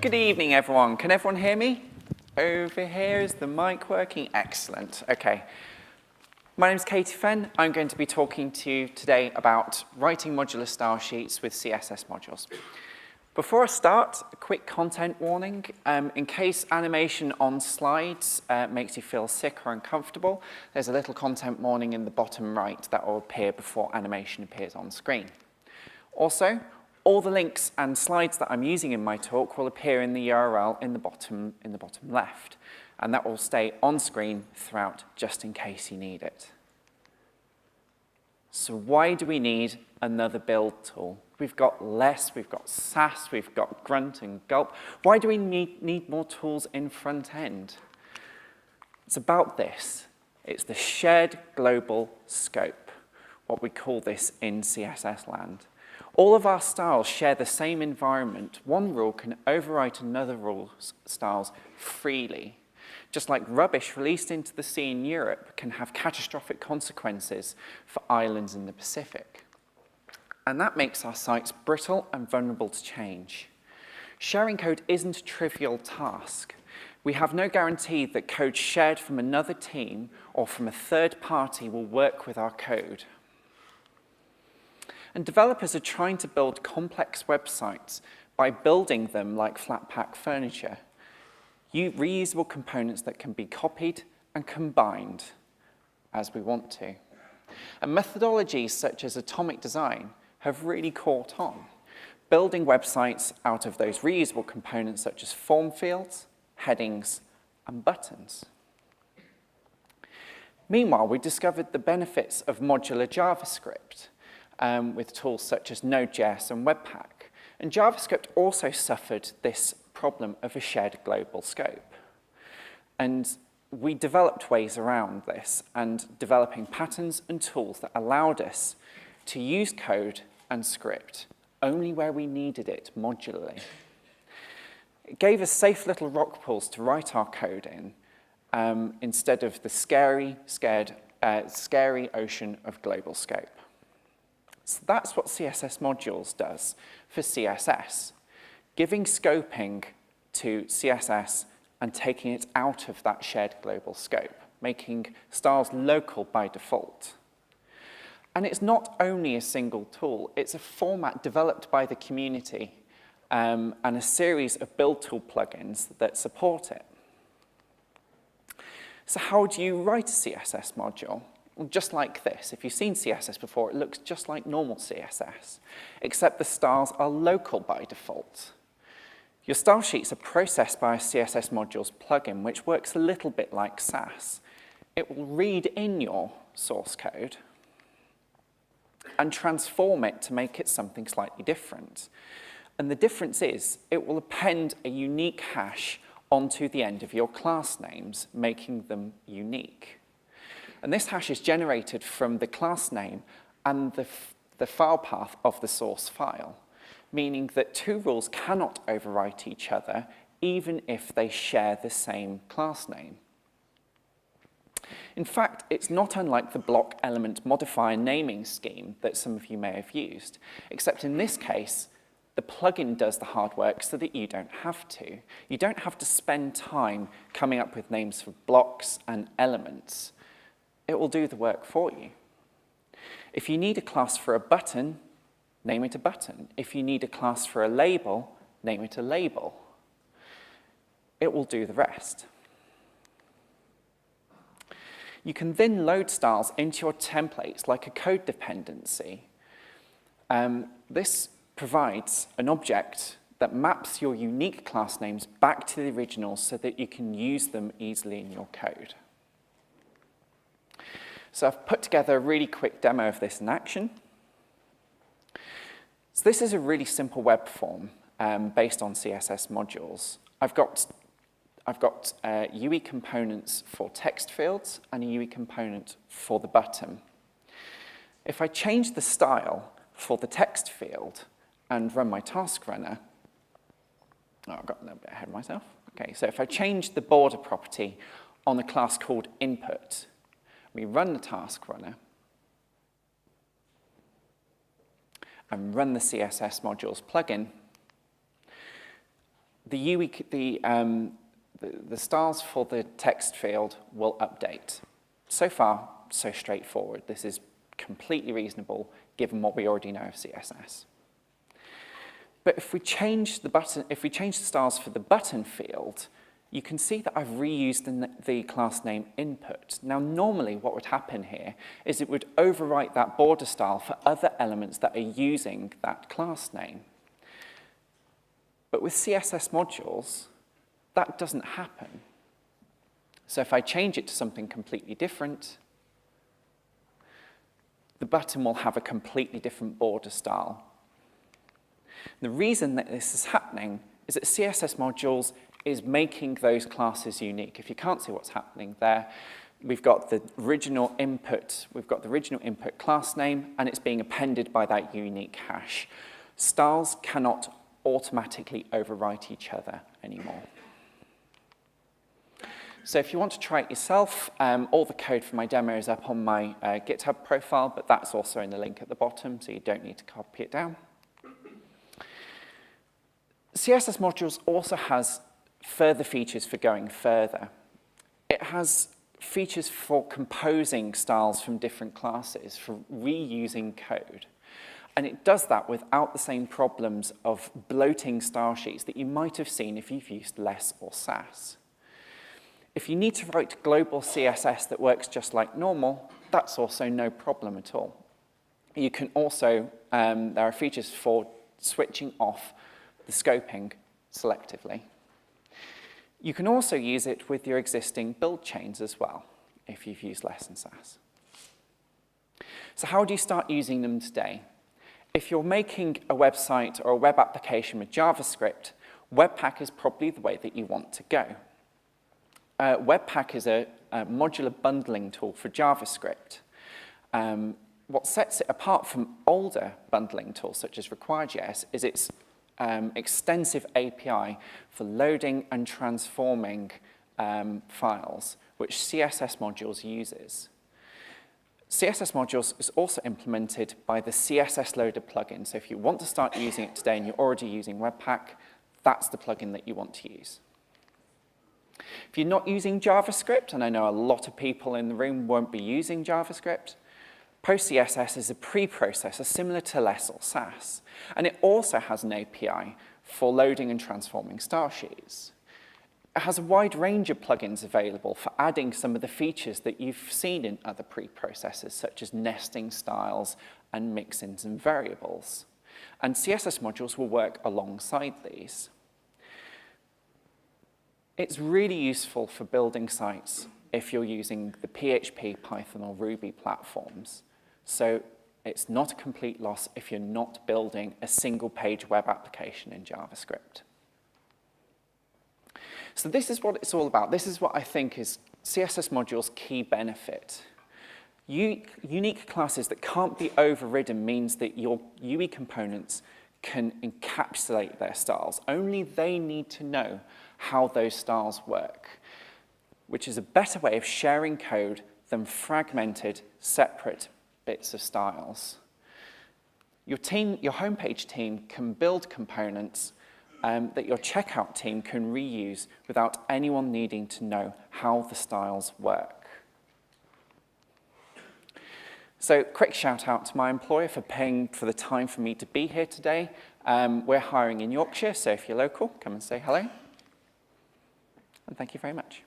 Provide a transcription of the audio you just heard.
Good evening, everyone. Can everyone hear me? Over here, is the mic working? Excellent. Okay. My name is Fenn. I'm going to be talking to you today about writing modular style sheets with CSS modules. Before I start, a quick content warning. In case animation on slides makes you feel sick or uncomfortable, there's a little content warning in the bottom right that will appear before animation appears on screen. Also, all the links and slides that I'm using in my talk will appear in the URL in the bottom left, and that will stay on screen throughout just in case you need it. So why do we need another build tool? We've got less, we've got Sass, we've got Grunt and Gulp. Why do we need more tools in front end? It's about this. It's the shared global scope, what we call this in CSS land. All of our styles share the same environment. One rule can overwrite another rule's styles freely. Just like rubbish released into the sea in Europe can have catastrophic consequences for islands in the Pacific. And that makes our sites brittle and vulnerable to change. Sharing code isn't a trivial task. We have no guarantee that code shared from another team or from a third party will work with our code. And developers are trying to build complex websites by building them like flat-pack furniture. Reusable components that can be copied and combined as we want to. And methodologies such as atomic design have really caught on, building websites out of those reusable components such as form fields, headings, and buttons. Meanwhile, we discovered the benefits of modular JavaScript with tools such as Node.js and WebPack. And JavaScript also suffered this problem of a shared global scope. And we developed ways around this and developing patterns and tools that allowed us to use code and script only where we needed it modularly. It gave us safe little rock pools to write our code in instead of the scary ocean of global scope. So that's what CSS Modules does for CSS, giving scoping to CSS and taking it out of that shared global scope, making styles local by default. And it's not only a single tool, it's a format developed by the community and a series of build tool plugins that support it. So how do you write a CSS module? Well, just like this. If you've seen CSS before, it looks just like normal CSS, except the styles are local by default. Your style sheets are processed by a CSS Modules plugin, which works a little bit like Sass. It will read in your source code and transform it to make it something slightly different. And the difference is it will append a unique hash onto the end of your class names, making them unique. And this hash is generated from the class name and the file path of the source file, meaning that two rules cannot overwrite each other even if they share the same class name. In fact, it's not unlike the block element modifier naming scheme that some of you may have used, except in this case, the plugin does the hard work so that you don't have to. You don't have to spend time coming up with names for blocks and elements. It will do the work for you. If you need a class for a button, name it a button. If you need a class for a label, name it a label. It will do the rest. You can then load styles into your templates like a code dependency. This provides an object that maps your unique class names back to the originals so that you can use them easily in your code. So I've put together a really quick demo of this in action. So this is a really simple web form based on CSS modules. I've got UE components for text fields and a UE component for the button. If I change the style for the text field and run my task runner, I got a little bit ahead of myself. Okay, so if I change the border property on a class called input, we run the task runner and run the CSS Modules plugin, the styles for the text field will update. So far, so straightforward. This is completely reasonable given what we already know of CSS. But if we change the styles for the button field, you can see that I've reused the class name input. Now, normally what would happen here is it would overwrite that border style for other elements that are using that class name. But with CSS modules, that doesn't happen. So if I change it to something completely different, the button will have a completely different border style. The reason that this is happening is that CSS modules is making those classes unique. If you can't see what's happening there, we've got the original input class name, and it's being appended by that unique hash. Styles cannot automatically overwrite each other anymore. So if you want to try it yourself, all the code for my demo is up on my GitHub profile, but that's also in the link at the bottom, so you don't need to copy it down. CSS Modules also has further features for going further. It has features for composing styles from different classes, for reusing code. And it does that without the same problems of bloating style sheets that you might have seen if you've used Less or Sass. If you need to write global CSS that works just like normal, that's also no problem at all. You can also, there are features for switching off the scoping selectively. You can also use it with your existing build chains as well, if you've used Less and Sass. So how do you start using them today? If you're making a website or a web application with JavaScript, WebPack is probably the way that you want to go. WebPack is a modular bundling tool for JavaScript. What sets it apart from older bundling tools, such as Require.js, is its extensive API for loading and transforming files, which CSS Modules uses. CSS Modules is also implemented by the CSS Loader plugin. So if you want to start using it today and you're already using Webpack, that's the plugin that you want to use. If you're not using JavaScript, and I know a lot of people in the room won't be using JavaScript, PostCSS is a preprocessor similar to Less or Sass, and it also has an API for loading and transforming style sheets. It has a wide range of plugins available for adding some of the features that you've seen in other preprocessors, such as nesting styles and mixins and variables. And CSS modules will work alongside these. It's really useful for building sites if you're using the PHP, Python, or Ruby platforms. So it's not a complete loss if you're not building a single-page web application in JavaScript. So this is what it's all about. This is what I think is CSS Modules' key benefit. Unique classes that can't be overridden means that your UE components can encapsulate their styles. Only they need to know how those styles work, which is a better way of sharing code than fragmented, separate bits of styles. Your homepage team can build components that your checkout team can reuse without anyone needing to know how the styles work. So, quick shout out to my employer for paying for the time for me to be here today. We're hiring in Yorkshire, so if you're local, come and say hello. And thank you very much.